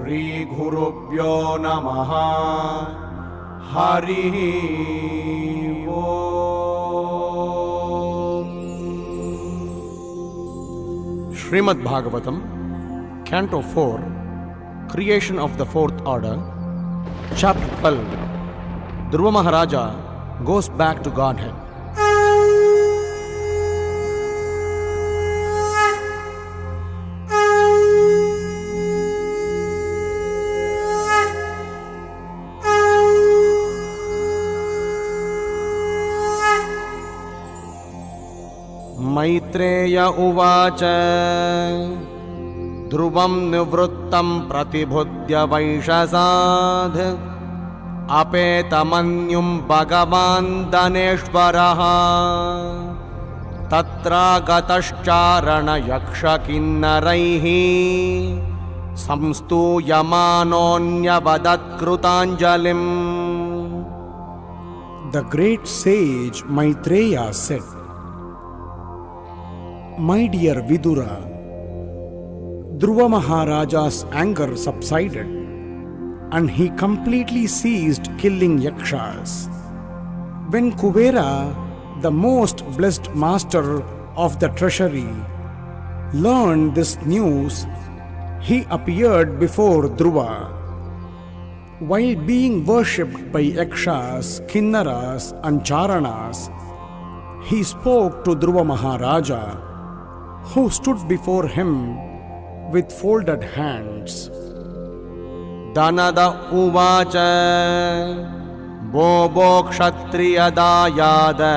श्रीगुरुभ्यो नमः हरिः ओम्। Śrīmad-Bhāgavatam, Canto 4, Creation of the Fourth Order, Chapter 12. Dhruva Maharaja goes back to Godhead. Maitreya उवाच ध्रुवं निवृत्तं प्रतिबुध्य वैशसाद् अपेतमन्युं भगवान् धनेश्वरः तत्रागतश्चारणयक्षकिन्नरैः संस्तूयमानोऽन्यवदत्कृताञ्जलिम्. The great sage Maitreya said, "My dear Vidura, Dhruva Maharaja's anger subsided and he completely ceased killing yakshas. When Kubera, the most blessed master of the treasury, learned this news, he appeared before Dhruva. While being worshipped by yakshas, kinnaras and charanas, he spoke to Dhruva Maharaja, who stood before him with folded hands. Dhanada uvacha bobo kshatriyadayada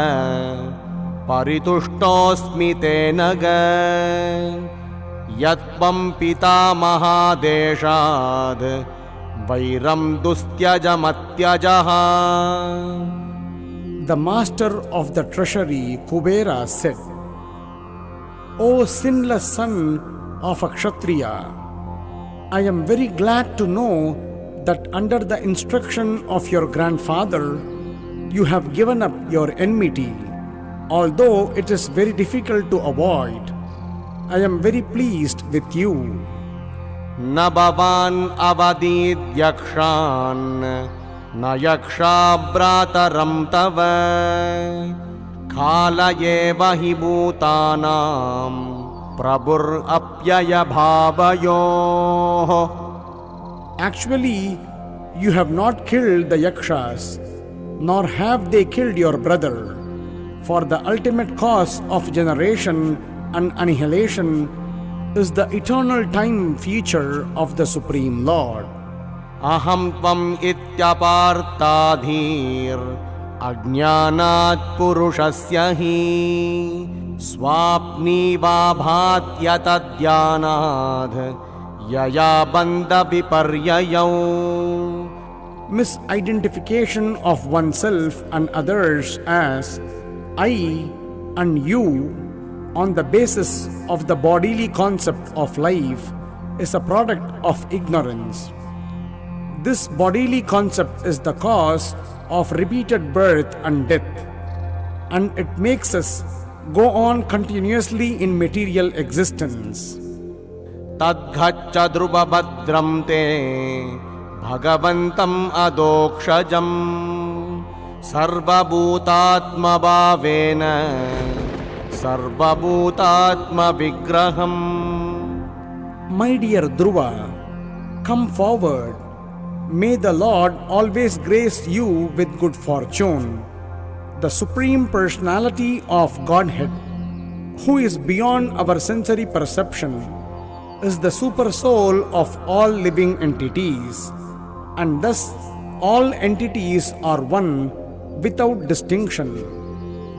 parituštosmi tenaga yatvam pita mahadeshad vairam dustyajamatyajaha. The master of the treasury, Kubera, said, "O sinless son of a Kshatriya, I am very glad to know that under the instruction of your grandfather, you have given up your enmity, although it is very difficult to avoid. I am very pleased with you." Na bhavan avadid yakshan na yaksha brataram tava khalayeva hi bhutanam prabhur apyaya bhavayoh. Actually, you have not killed the yakshas, nor have they killed your brother, for the ultimate cause of generation and annihilation is the eternal time feature of the Supreme Lord. Aham tvam ityapartadhir ajnanat purushasya hi swapni vabhatya tadyanad yaya bandha viparyayo. Misidentification of oneself and others as I and you on the basis of the bodily concept of life is a product of ignorance. This bodily concept is the cause of repeated birth and death, and it makes us go on continuously in material existence. Tadghaccha dhruva bhadram te bhagavantam adokshajam sarvabhutatma bhavena sarvabhutatma vigraham. My dear Dhruva, come forward. May the Lord always grace you with good fortune. The Supreme Personality of Godhead, who is beyond our sensory perception, is the super soul of all living entities, and thus all entities are one without distinction.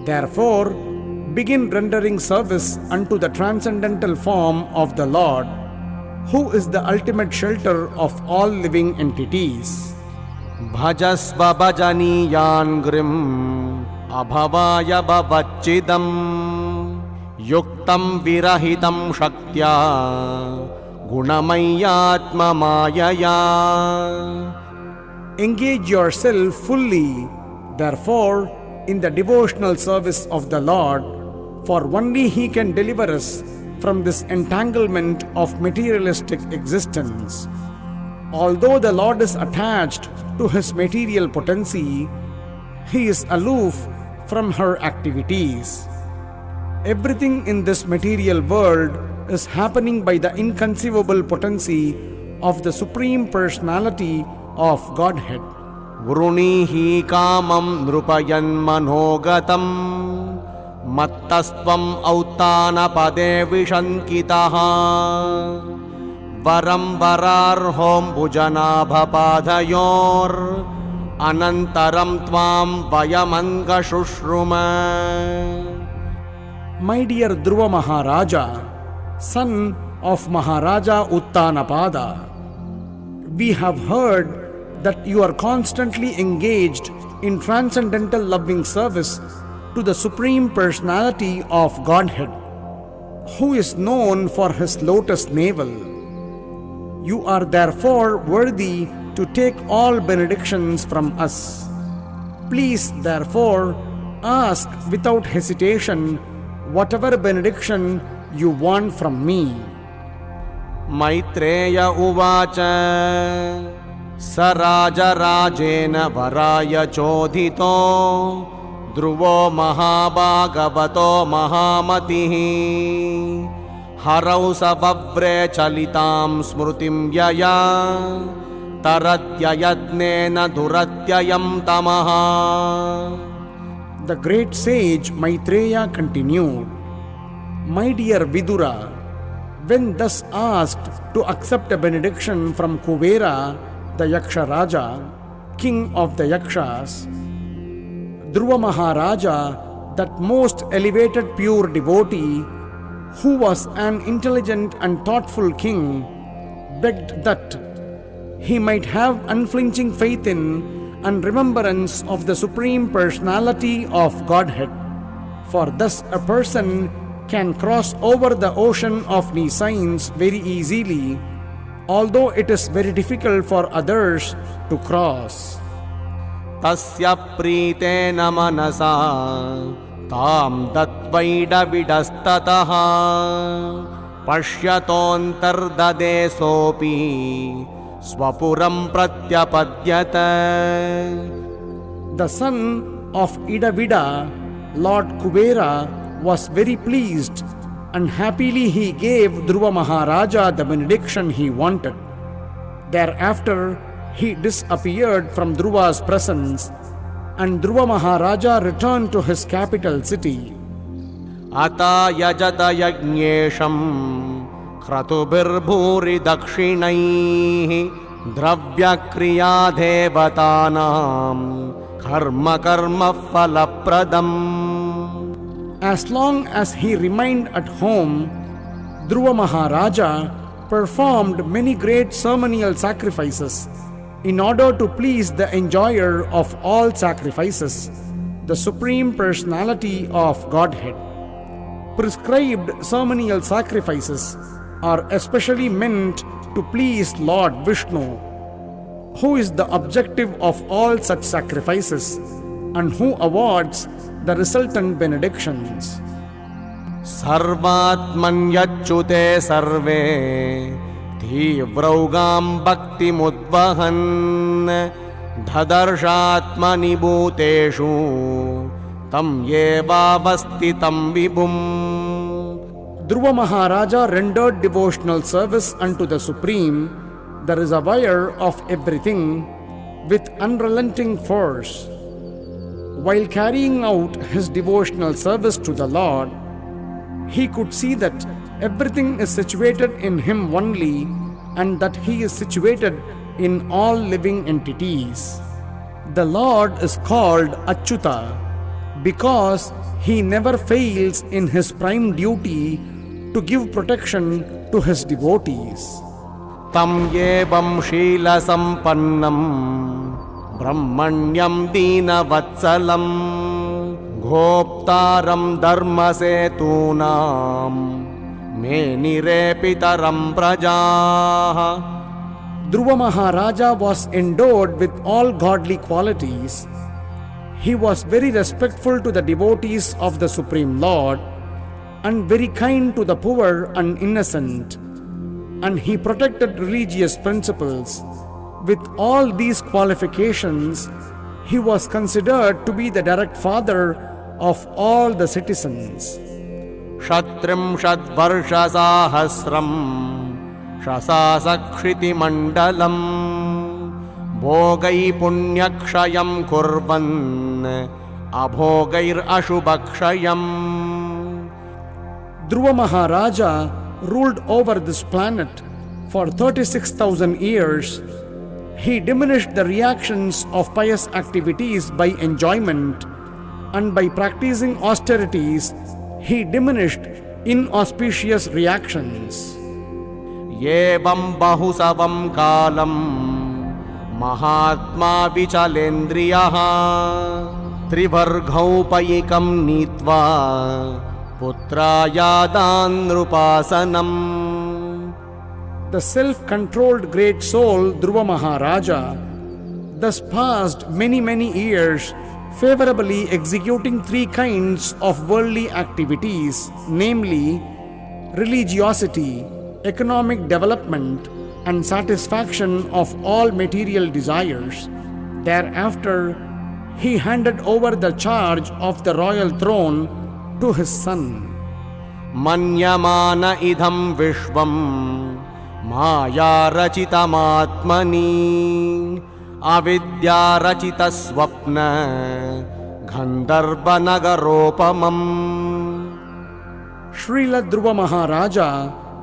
Therefore, begin rendering service unto the transcendental form of the Lord, who is the ultimate shelter of all living entities. Bhajasva bhajaniyan grim abhavaya bhavachidam yuktam virahitam shaktya gunamayatma mayaya. Engage yourself fully, therefore, in the devotional service of the Lord, for only He can deliver us from this entanglement of materialistic existence. Although the Lord is attached to his material potency, he is aloof from her activities. Everything in this material world is happening by the inconceivable potency of the Supreme Personality of Godhead. वृणीहि कामं नृपयन् मनोगतं मत्तस्त्वम् औत्तानपदे विशङ्कितः वरं वरार्होऽम्बुजनाभपादयोर् अनन्तरं त्वां वयमङ्गशुश्रुम. My dear Dhruva Maharaja, son of Maharaja Uttanapada, we have heard that you are constantly engaged in transcendental loving service to the Supreme Personality of Godhead, who is known for his lotus navel. You are therefore worthy to take all benedictions from us. Please therefore ask without hesitation whatever benediction you want from me. Maitreya उवाच स राजराजेन वराय चोदितो ध्रुवो महाभागवतो महामतिः हरौ स वव्रे चलितां स्मृतिं यया तरत्ययत्नेन दुरत्ययं तमः. The great sage Maitreya continued, My dear Vidura, when thus asked to accept a benediction from Kubera, the Yaksha Raja, king of the Yakshas, Dhruva Maharaja, that most elevated pure devotee, who was an intelligent and thoughtful king, begged that he might have unflinching faith in and remembrance of the Supreme Personality of Godhead, for thus a person can cross over the ocean of nescience very easily, although it is very difficult for others to cross. तस्य प्रीतेन मनसा तां दत्वैडविडस्ततः पश्यतोऽन्तर्ददे सोऽपि स्वपुरं प्रत्यपद्यत. The son of Idavida, Lord Kubera, was very pleased, and happily he gave Dhruva Maharaja the benediction he wanted. Thereafter, he disappeared from Dhruva's presence, and Dhruva Maharaja returned to his capital city. अता यजत यज्ञेशं क्रतुभिर्भूरि दक्षिणैः द्रव्यक्रिया देवतानां कर्म कर्म फलप्रदम्. As long as he remained at home, Dhruva Maharaja performed many great ceremonial sacrifices in order to please the enjoyer of all sacrifices, the Supreme Personality of Godhead. Prescribed ceremonial sacrifices are especially meant to please Lord Vishnu, who is the objective of all such sacrifices and who awards the resultant benedictions. सर्वात्मन्यच्युते सर्वे तीव्रौगां भक्तिमुद्वहन् ददर्शात्मनि भूतेषु तं येवावस्थितं विभुम्. Dhruva Maharaja rendered devotional service unto the Supreme, the reservoir of everything, with unrelenting force. While carrying out his devotional service to the Lord, he could see that everything is situated in him only, and that he is situated in all living entities. The Lord is called Achyuta because he never fails in his prime duty to give protection to his devotees. तं येवं शीलसम्पन्नं ब्रह्मण्यं दीनवत्सलं गोप्तारं धर्मसेतूनां मेनिरेपितरं प्रजाः. Dhruva Maharaja was endowed with all godly qualities. He was very respectful to the devotees of the Supreme Lord and very kind to the poor and innocent, and he protected religious principles. With all these qualifications, he was considered to be the direct father of all the citizens. षत्रिंशद्वर्षसाहस्रं शशासक्षितिमण्डलं भोगै पुण्यक्षयं कुर्वन् अभोगैरशुभक्षयम्. Dhruva Maharaja ruled over this planet for 36,000 years. He diminished the reactions of pious activities by enjoyment, and by practicing austerities, he diminished inauspicious reactions. एवं बहुसवं कालं महात्मा विचलेन्द्रियः त्रिवर्गौपैकं नीत्वा पुत्रायादानृपासनम्. The self-controlled great soul Dhruva Maharaja thus passed many years favorably executing three kinds of worldly activities, namely religiosity, economic development, and satisfaction of all material desires. Thereafter, he handed over the charge of the royal throne to his son. मन्यमान इदं विश्वं मायारचितमात्मनि अविद्यारचितस्वप्न गन्धर्वनगरोपमम्. Srila Dhruva Maharaja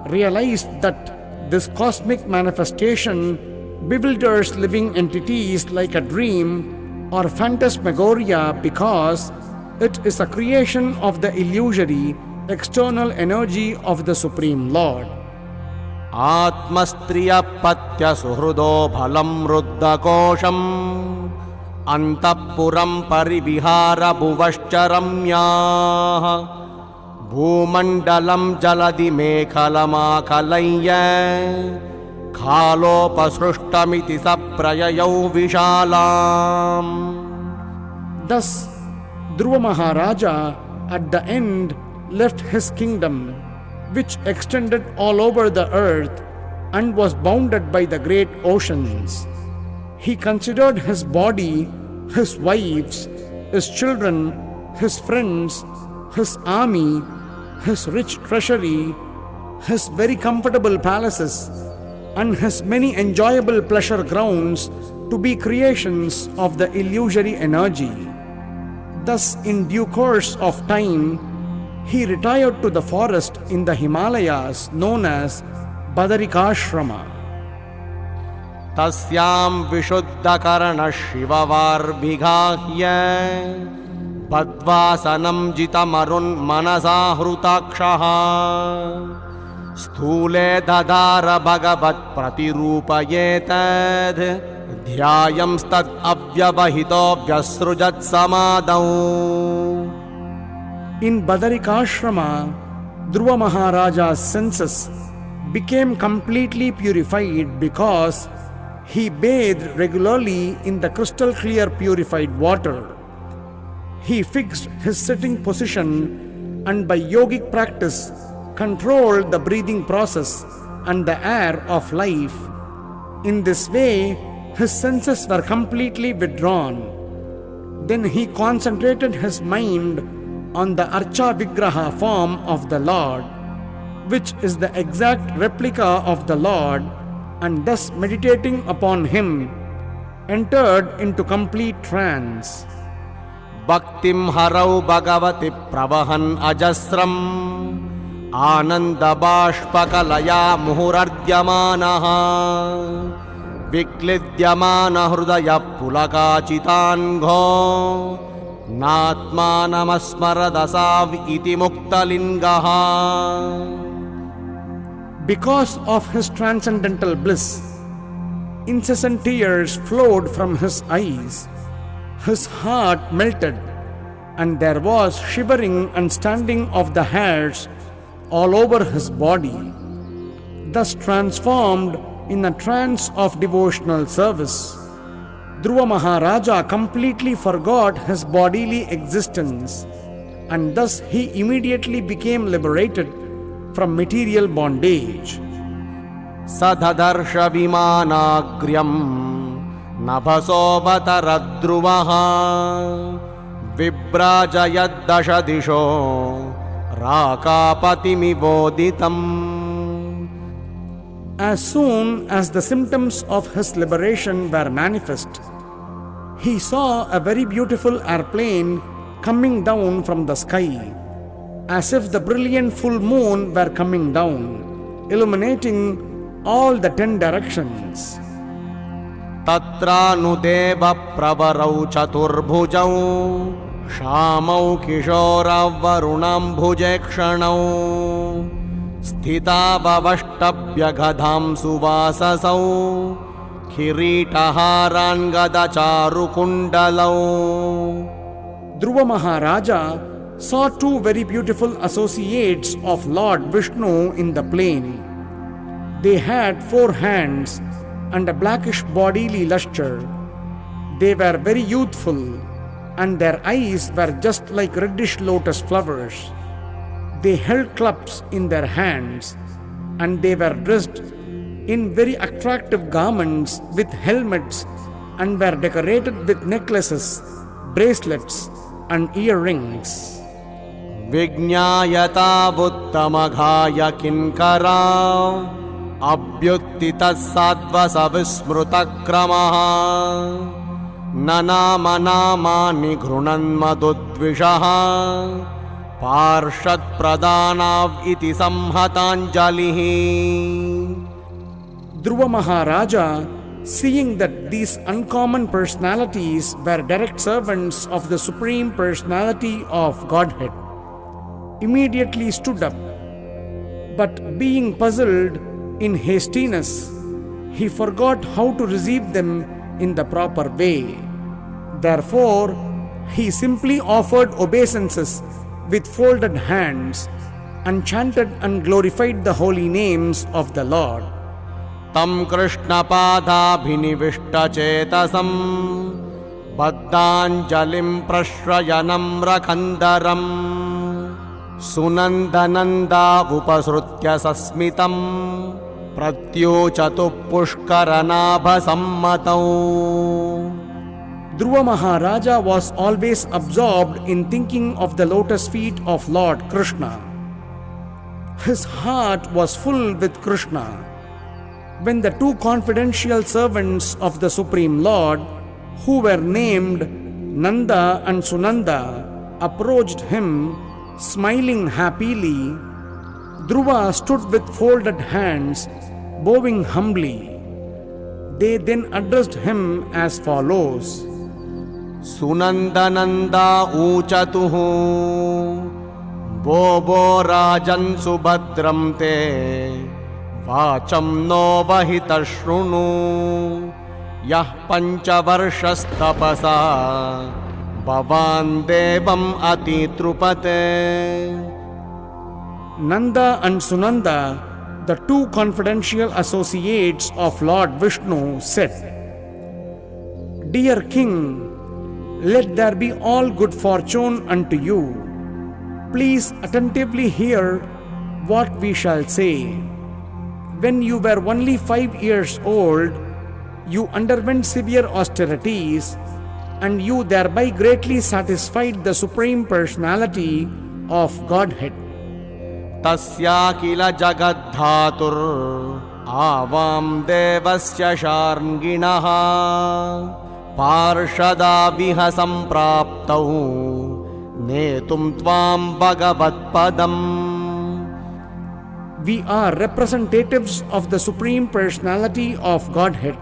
realized that this cosmic manifestation bewilders living entities like a dream or phantasmagoria because it is a creation of the illusory external energy of the Supreme Lord. आत्मस्त्रियपत्यसुहृदो फलं रुद्धकोशम् अन्तःपुरं परिविहार भुवश्चरम्याः भूमण्डलं जलधिमेखलमाकलय्य खालोपसृष्टमिति सप्रययौ विशालाम्. Thus, Dhruva Maharaja at the end left his kingdom, which extended all over the earth and was bounded by the great oceans. He considered his body, his wives, his children, his friends, his army, his rich treasury, his very comfortable palaces, and his many enjoyable pleasure grounds to be creations of the illusory energy. Thus, in due course of time, he retired to the forest in the Himalayas known as Badarikashrama. तस्यां विशुद्धकरणशिववार्भिगाह्य पद्वासनं जितमरुन्मनसा हृताक्षः स्थूले ददार भगवत्प्रतिरूपयेतद् ध्यायंस्तदव्यवहितो व्यसृजत्समादौ. In Badarikashrama, Dhruva Maharaja's senses became completely purified because he bathed regularly in the crystal clear purified water. He fixed his sitting position and by yogic practice controlled the breathing process and the air of life. In this way, his senses were completely withdrawn. Then he concentrated his mind on the Archa Vigraha form of the Lord, which is the exact replica of the Lord, and thus meditating upon him, entered into complete trance. Bhaktim harau bhagavati pravahan ajasram आनन्दबाष्पकलया मुहुरर्द्यमानः विक्लिद्यमानहृदयपुलकाचिताङ्घो नात्मानमस्मरदसाव इति मुक्तलिङ्गः. Because of his transcendental bliss, incessant tears flowed from his eyes. His heart melted, and there was shivering and standing of the hairs all over his body. Thus transformed in a trance of devotional service, Dhruva Maharaja completely forgot his bodily existence, and thus he immediately became liberated from material bondage. सददर्श विमानाग्र्यं नभसोऽवतरद्रुवः विभ्राजयद्दश दिशो राकापतिमिवोदितम्. As soon as the symptoms of his liberation were manifest, he saw a very beautiful airplane coming down from the sky, as if the brilliant full moon were coming down, illuminating all the 10 directions. तत्रानुदेव प्रवरौ चतुर्भुजौ श्यामौ किशोरवरुणाम्भुजेक्षणौ स्थितावष्टभ्यगधां सुवाससौ किरीटहारान्गदचारुकुण्डलौ. Dhruva Maharaja saw 2 very beautiful associates of Lord Vishnu in the plain. They had 4 hands and a blackish bodily lustre. They were very youthful, and their eyes were just like reddish lotus flowers. They held clubs in their hands, and they were dressed in very attractive garments with helmets, and were decorated with necklaces, bracelets, and earrings. विज्ञायतावुत्तमघाय किङ्करा अभ्युत्थितः साध्वसविस्मृतक्रमः न नाम नामानि घृणन्मदुद्विषः पार्षत्प्रदानाव् इति संहताञ्जलिः. Dhruva Maharaja, seeing that these uncommon personalities were direct servants of the Supreme Personality of Godhead, immediately stood up. But being puzzled in hastiness, he forgot how to receive them in the proper way. Therefore, he simply offered obeisances with folded hands and chanted and glorified the holy names of the Lord. तं कृष्णपादाभिनिविष्टचेतसं बद्धाञ्जलिं प्रश्रयनं रखन्दरं सुनन्दनन्दावुपसृत्य सस्मितं प्रत्योचतु पुष्करनाभसम्मतौ. Dhruva Maharaja was always absorbed in thinking of the lotus feet of Lord Krishna. His heart was full with Krishna. When the 2 confidential servants of the Supreme Lord, who were named Nanda and Sunanda, approached him, smiling happily, Dhruva stood with folded hands, bowing humbly. They then addressed him as follows. सुनन्दनन्दा ऊचतुः वो राजन् सुभद्रं ते वाचं नो वहितशृणु यः पञ्चवर्षस्तपसा भवान् देवम् अतितृपते. Nanda and Sunanda, the 2 confidential associates of Lord Vishnu, said, Dear King, let there be all good fortune unto you. Please attentively hear what we shall say. When you were only 5 years old, you underwent severe austerities, and you thereby greatly satisfied the Supreme Personality of Godhead. तस्या किल जगद्धातुर् आवां देवस्य शार्ङ्गिणः पार्षदाविह सम्प्राप्तौ नेतुं त्वां भगवत्पदम्. We are representatives of the Supreme Personality of Godhead,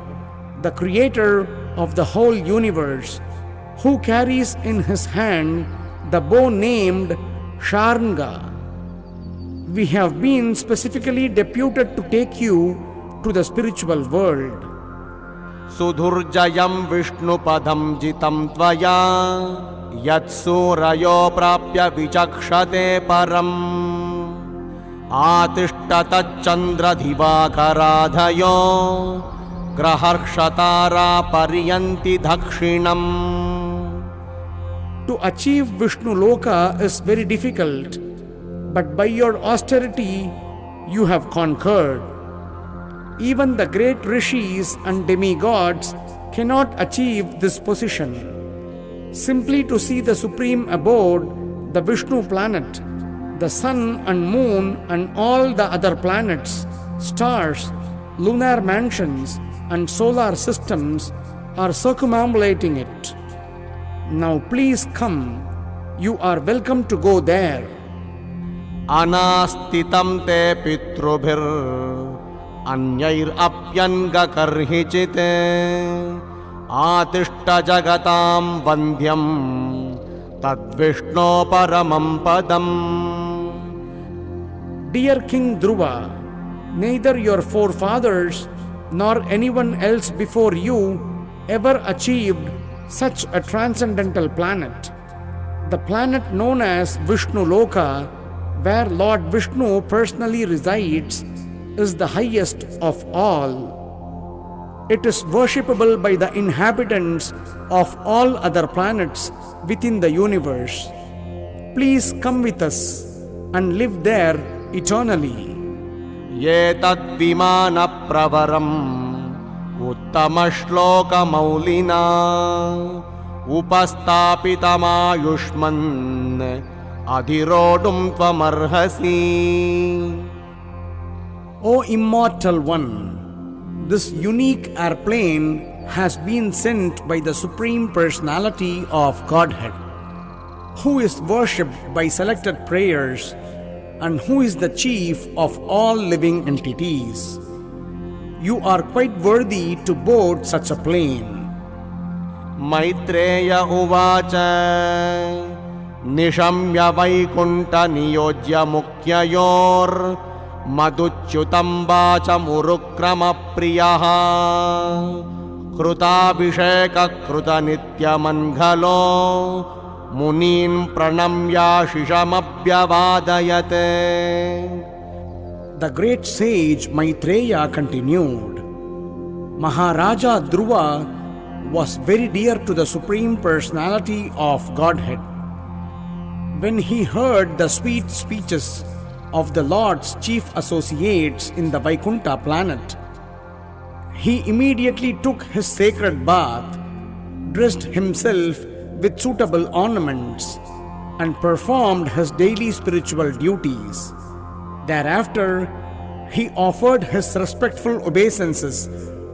the Creator of the whole universe, who carries in his hand the bow named Sharnga. We have been specifically deputed to take you to the spiritual world. सुधुर्जयं विष्णुपदं जितं त्वया यत्सूरयो प्राप्य विचक्षते परम् आतिष्ठतच्चन्द्रदिवाकराधयो ग्रहर्षतारा पर्यन्ति दक्षिणम्. To achieve Vishnu Loka is very difficult, but by your austerity you have conquered. Even the great rishis and demigods cannot achieve this position. Simply to see the supreme abode, the Vishnu planet, the sun and moon and all the other planets, stars, lunar mansions and solar systems are circumambulating it. Now please come. You are welcome to go there. Anastitam te pitrubhir anyair apyangakarhichite atishta jagatam vandhyam tad Vishnu paramam padam. Dear King Dhruva, neither your forefathers nor anyone else before you ever achieved such a transcendental planet. The planet known as Vishnu Loka, where Lord Vishnu personally resides, is the highest of all. It is worshipable by the inhabitants of all other planets within the universe. Please come with us and live there eternally. Ye tad vimana pravaram uttama shloka maulina upastapitamayushman adhirodum tvamarhasi. O Immortal One, this unique airplane has been sent by the Supreme Personality of Godhead, who is worshipped by selected prayers and who is the chief of all living entities. You are quite worthy to board such a plane. Maitreya uvacha nishamya Vaikuntha niyojya mukyayor maduchyutam vacha murukrama priyaha krutabhisheka kruta nitya manghalo munin pranamya shishamabhyavadayate. The great sage Maitreya continued, Maharaja Dhruva was very dear to the Supreme Personality of Godhead. When he heard the sweet speeches of the Lord's chief associates in the Vaikuntha planet, he immediately took his sacred bath, dressed himself with suitable ornaments, and performed his daily spiritual duties. Thereafter, he offered his respectful obeisances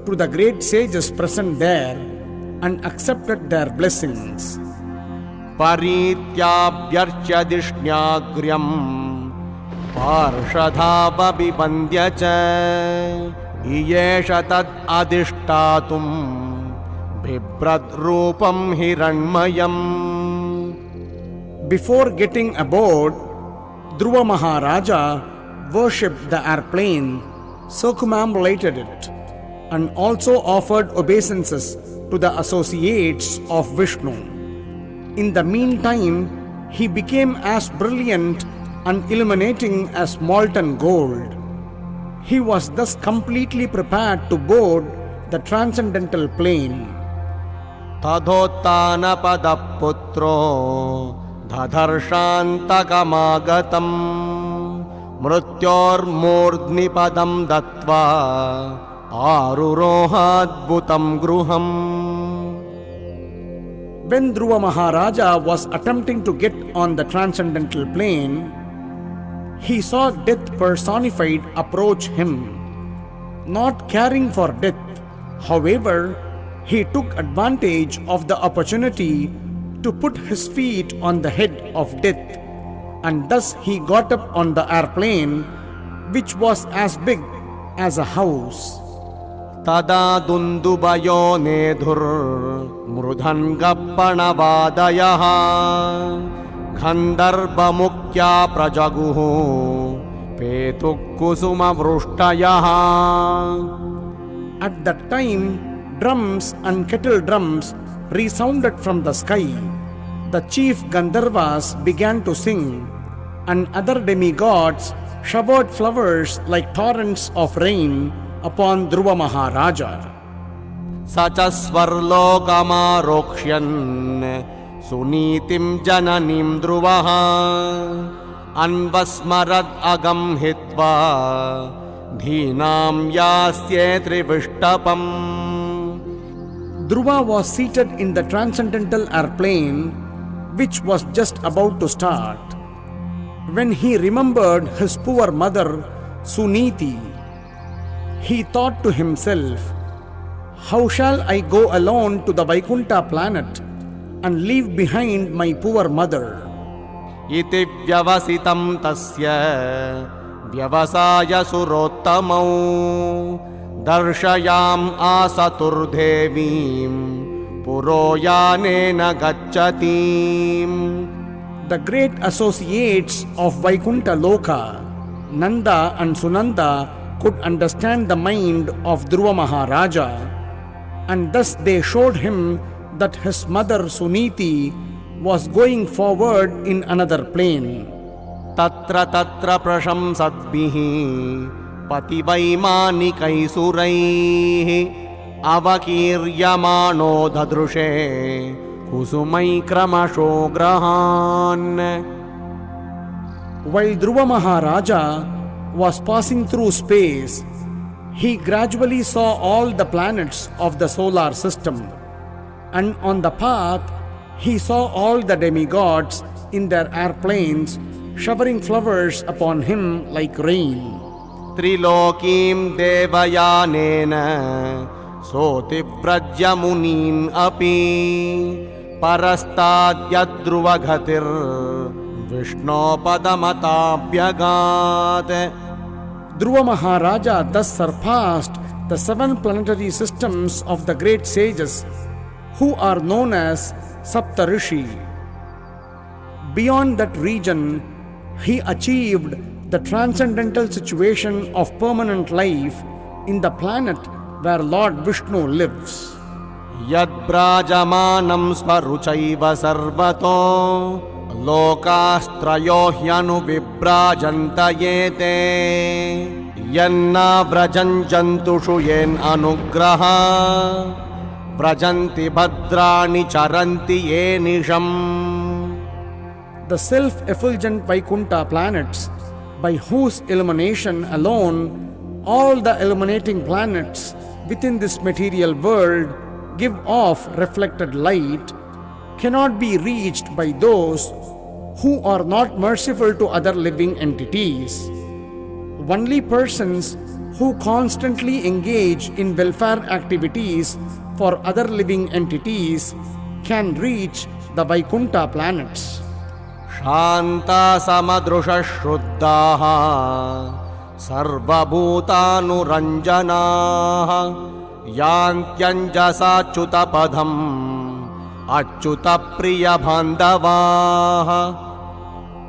to the great sages present there and accepted their blessings. Parityabhyarchya dishnyagriyam parshadhava vibandhya cha iyesha tad adishtatum bibrad rupam hiranmayam. Before getting aboard, Dhruva Maharaja worshipped the airplane, circumambulated it, and also offered obeisances to the associates of Vishnu. In the meantime, he became as brilliant and illuminating as molten gold. He was thus completely prepared to board the transcendental plane. Tadhottana padaputro dhadharshantakamagatam mrutyor murdni padam dattva arurohadbhutam gruham. When Dhruva Maharaja was attempting to get on the transcendental plane, he saw death personified approach him. Not caring for death, however, he took advantage of the opportunity to put his feet on the head of death, and thus he got up on the airplane, which was as big as a house. Tada dundubayo nedhur mrudhan gappanavadayaha khandarbha mukya prajaguhu petukkusuma vrishtayaha. At that time, drums and kettle drums resounded from the sky. The chief Gandharvas began to sing, and other demigods showered flowers like torrents of rain upon Dhruva Maharaja. Sacha svarlokamarokshan sunitim jananim Dhruvaha anvasmarad agam hitva धीनां यास्ये त्रिविष्टपम्. Dhruva was seated in the transcendental airplane, which was just about to start, when he remembered his poor mother, Suniti. He thought to himself, "How shall I go alone to the Vaikuntha planet and leave behind my poor mother?" इति व्यवसितं तस्य व्यवसाय सुरोत्तमौ दर्शयाम् आसतुर्देवीं पुरो यानेन गच्छतीम्. The great associates of Vaikuntha Loka, Nanda and Sunanda, could understand the mind of Dhruva Maharaja, and thus they showed him that his mother Suniti was going forward in another plane. तत्र तत्र प्रशंसद्भिः पतिवैमानिकैसुरैः अवकीर्यमाणो ददृशे कुसुमैक्रमशो ग्रहान्. While Dhruva Maharaja was passing through space, he gradually saw all the planets of the solar system, and on the path he saw all the demigods in their airplanes showering flowers upon him like rain. त्रिलोकीं देवयानेन सोऽतिव्रज्य मुनीन् अपि परस्ताद्यद्ध्रुवगतिर् विष्णोपदमताभ्यगात्. Dhruva Maharaja thus surpassed the 7 planetary systems of the great sages who are known as Saptarishi. Beyond that region, he achieved the transcendental situation of permanent life in the planet where Lord Vishnu lives. यद्व्राजमानं स्वरुचैव सर्वतो लोकास्त्रयो ह्यनुविभ्राजन्त एते यन्नाव्रजन् जन्तुषु येन अनुग्रह व्रजन्ति भद्राणि चरन्ति ये निशम्. The self-effulgent Vaikuntha planets, by whose illumination alone all the illuminating planets within this material world give off reflected light, cannot be reached by those who are not merciful to other living entities. Only persons who constantly engage in welfare activities for other living entities can reach the Vaikuntha planets. शान्ता समदृशः शुद्धाः सर्वभूतानुरञ्जनाः यान्त्यञ्जसाच्युतपदम् अच्युतप्रियबान्धवाः.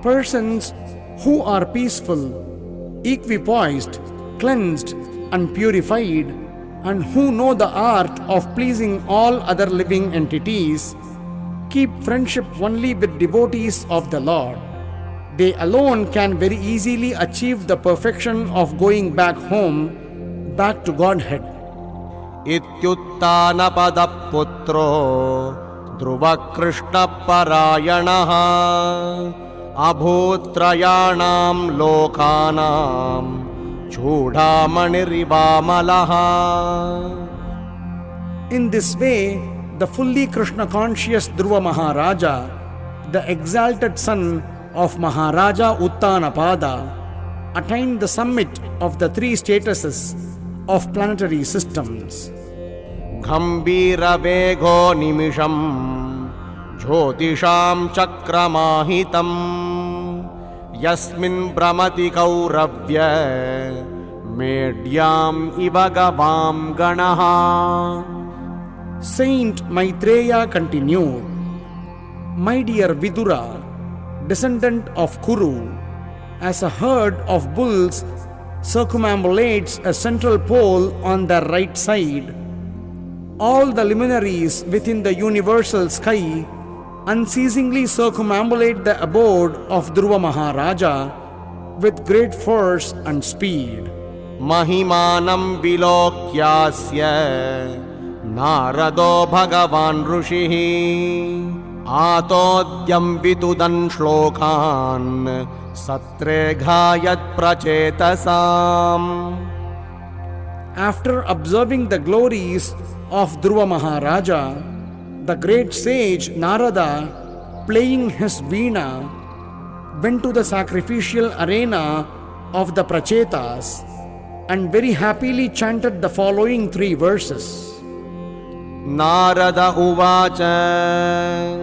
Persons who are peaceful, equipoised, cleansed and purified, and who know the art of pleasing all other living entities, keep friendship only with devotees of the Lord. They alone can very easily achieve the perfection of going back home, back to Godhead. इत्युत्थानपदपुत्रो ध्रुवकृष्णपरायणः अभूत्रयाणां लोकानां चूडामणिरिवामलः. In this way, the fully Krishna conscious Dhruva Maharaja, the exalted son of Maharaja Uttanapada, attained the summit of the 3 statuses of planetary systems. गम्भीरवेगो निमिषम् ज्योतिषां चक्रमाहितम् यस्मिन् भ्रमति कौरव्य मेढ्याम् इव गवां गणः. Saint Maitreya continued, "My dear Vidura, descendant of Kuru, as a herd of bulls circumambulates a central pole on their right side, all the luminaries within the universal sky unceasingly circumambulate the abode of Dhruva Maharaja with great force and speed. महिमानं विलोक्यास्य नारदो भगवान् ऋषिः आतोद्यं वितुदन् श्लोकान् सत्रे घायत् प्रचेतसाम्. After observing the glories of Dhruva Maharaja, the great sage Narada, playing his veena, went to the sacrificial arena of the Prachetas and very happily chanted the following 3 verses. Narada uvacha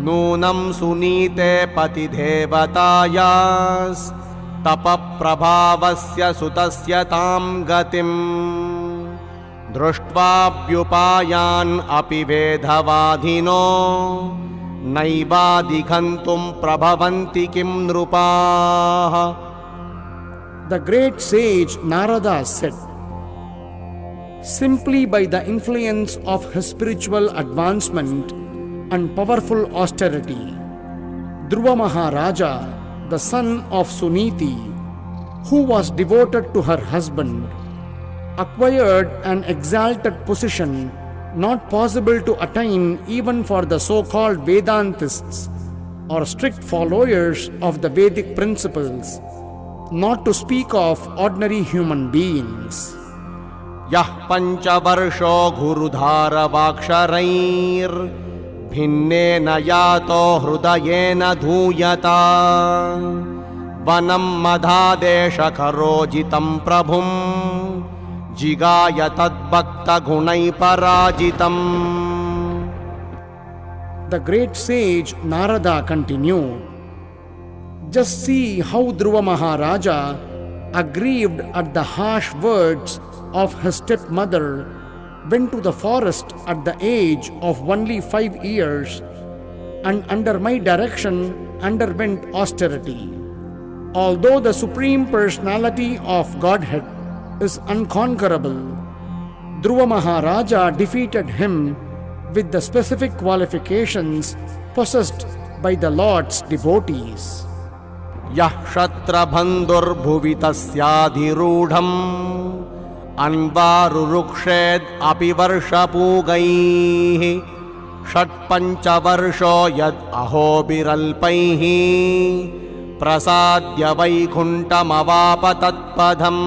Nunam sunite patidhevatayas tapaprabhavasya sutasya tam gatim drushtvavyupayan api vedhavadhino naivadikhantum prabhavanti kim nrupaha. The great sage Narada said, simply by the influence of his spiritual advancement and powerful austerity, Dhruva Maharaja, the son of Suniti, who was devoted to her husband, acquired an exalted position not possible to attain even for the so-called Vedantists or strict followers of the Vedic principles, not to speak of ordinary human beings. Yah panchavarsho gurudhara vaksharair bhinnena yato hrudayena dhuyata vanam madhadesha karojitam prabhum jigaya tadbhakta gunai parajitam. The great sage Narada continued, just see how Dhruva Maharaja, aggrieved at the harsh words of his stepmother, went to the forest at the age of only 5 years and under my direction underwent austerity. Although the Supreme Personality of Godhead is unconquerable, Dhruva Maharaja defeated him with the specific qualifications possessed by the Lord's devotees. Yah shatra bandhur bhuvi tasyadhirudham anvarurukṣhed api varshapugaihi षट्पञ्चवर्षो यद् अहोबिरल्पैः प्रसाद्य वैकुण्ठमवाप तत्पदम्.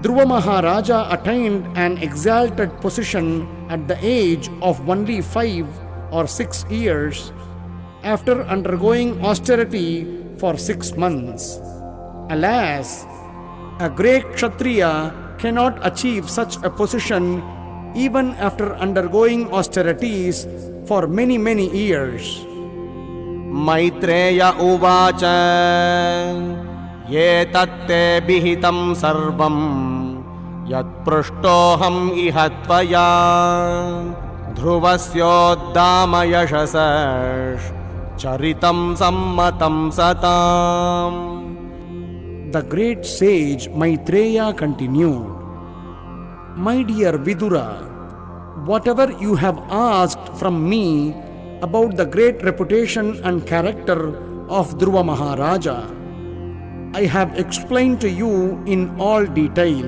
Dhruva Maharaja attained an exalted position at the age of only 5 or 6 years after undergoing austerity for 6 months. Alas, a great Kshatriya cannot achieve such a position even after undergoing austerities for many years. Maitreya uvacha ye tatte bihitam sarvam yat prashtoham ihatvaya dhruvasyoddama yashasash charitam sammatam satam. The great sage Maitreya continued, my dear Vidura, whatever you have asked from me about the great reputation and character of Dhruva Maharaja, I have explained to you in all detail.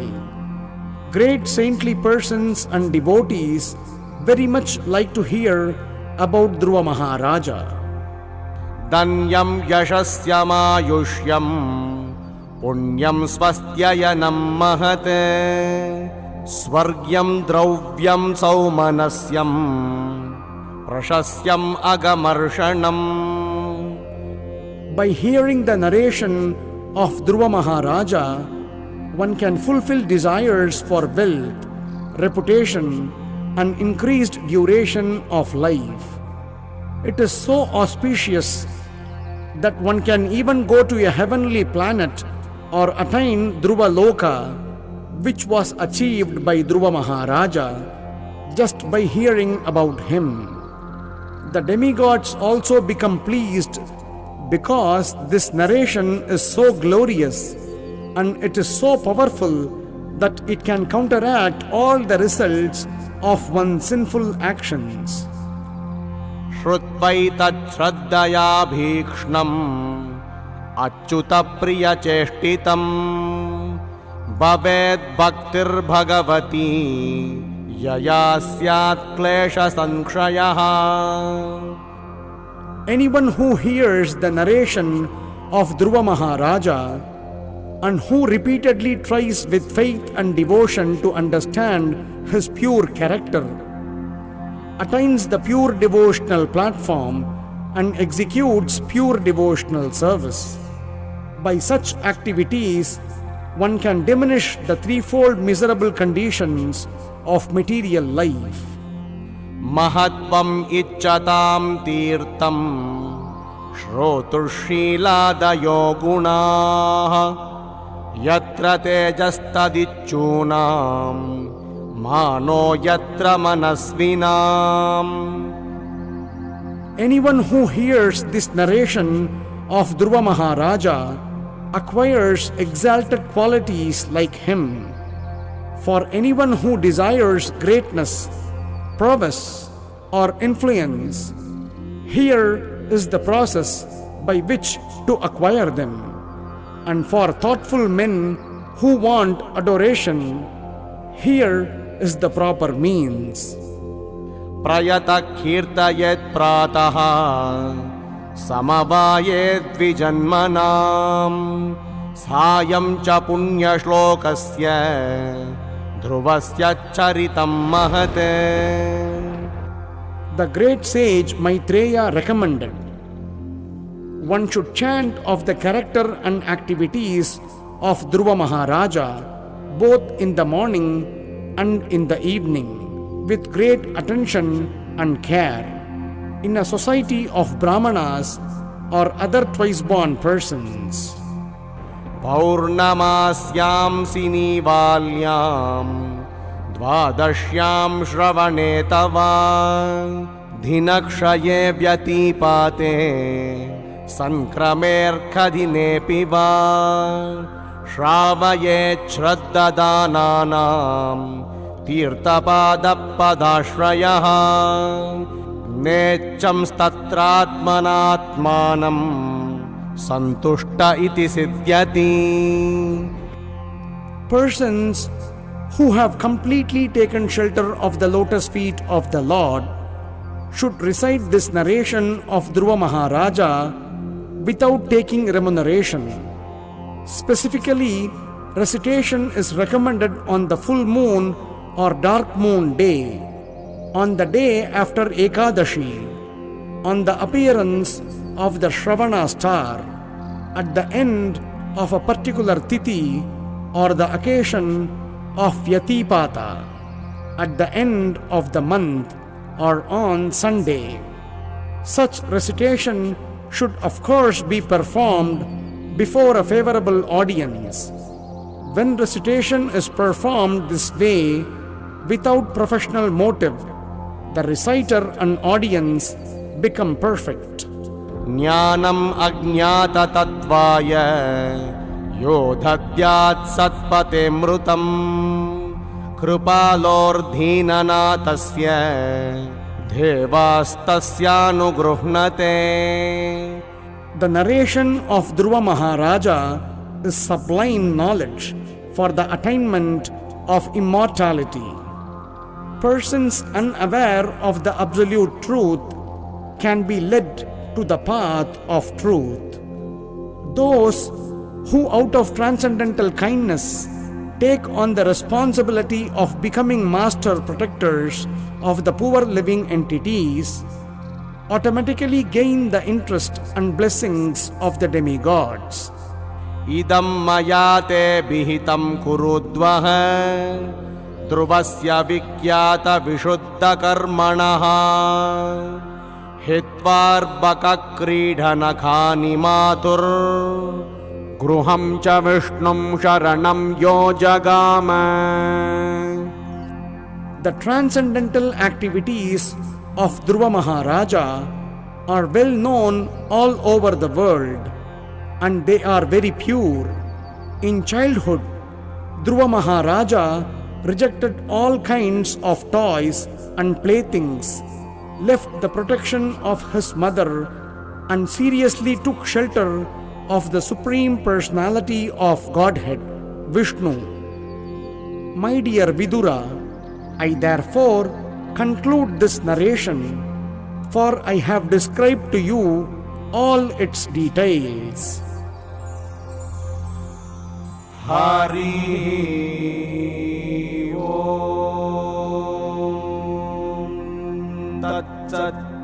Great saintly persons and devotees very much like to hear about Dhruva Maharaja. Danyam yashasyam ayushyam punyam swastyayanam mahate swargyam drauvyam saumanasyam prashasyam agamarshanam. By hearing the narration of Dhruva Maharaja, one can fulfill desires for wealth, reputation, and increased duration of life. It is so auspicious that one can even go to a heavenly planet or attain Dhruva Loka, which was achieved by Dhruva Maharaja just by hearing about him. The demigods also become pleased because this narration is so glorious and it is so powerful that it can counteract all the results of one's sinful actions. Shrutvaitat shraddaya bhikshnam achyuta priya cheshtitam bhaved bhaktir bhagavati yaya syat klesha sankshayaha. Anyone who hears the narration of Dhruva Maharaja and who repeatedly tries with faith and devotion to understand his pure character, attains the pure devotional platform and executes pure devotional service. By such activities, one can diminish the threefold miserable conditions of material life. Mahatvam icchatam tirtam shrotushiladayo gunaha yatra tejastadichunam mano yatra manasvinam. Anyone who hears this narration of Dhruva Maharaja acquires exalted qualities like him. For anyone who desires greatness, prowess, or influence, here is the process by which to acquire them. And for thoughtful men who want adoration, here is the proper means. Prayata kirtayet prataha samavayet vijanmanam sayam cha punya shlokasya dhruvasya charitam mahate. The great sage Maitreya recommended one should chant of the character and activities of Dhruva Maharaja both in the morning and in the evening with great attention and care in a society of Brahmanas or other twice-born persons. Paurnamasyam sinivalyam dvadashyam shravane tava dhinakshaye vyatipate sankramer khadine piva shravayet shraddhadananam tirtapada-padashrayah necham statratmanatmanam santushta iti siddhyati. Persons who have completely taken shelter of the lotus feet of the Lord should recite this narration of Dhruva Maharaja without taking remuneration. Specifically, recitation is recommended on the full moon or dark moon day, on the day after Ekadashi, on the appearance of the Shravana star, at the end of a particular tithi or the occasion of Vyatipata, at the end of the month or on Sunday. Such recitation should of course be performed before a favorable audience. When recitation is performed this way without professional motive, the reciter and audience become perfect. Jnanam ajñāta tattvāya yodhadyāt satpate mrutam krupalordhinanatasya devastasyanugrunate. The narration of Dhruva Maharaja is sublime knowledge for the attainment of immortality. Persons unaware of the absolute truth can be led to the path of truth. Those who out of transcendental kindness take on the responsibility of becoming master protectors of the poor living entities automatically gain the interest and blessings of the demigods. Idam mayate bihitam kurudvaha Dhruvasya vikyata vishuddha karmanaha hitvarvaka kridhanakhani matur gruham cha vishnum sharanam yojagama. The transcendental activities of Dhruva Maharaja are well known all over the world, and they are very pure. In childhood, Dhruva Maharaja rejected all kinds of toys and playthings, left the protection of his mother, and seriously took shelter of the Supreme Personality of Godhead, Vishnu. My dear Vidura, I therefore conclude this narration, for I have described to you all its details. Hari Om Tat Sat.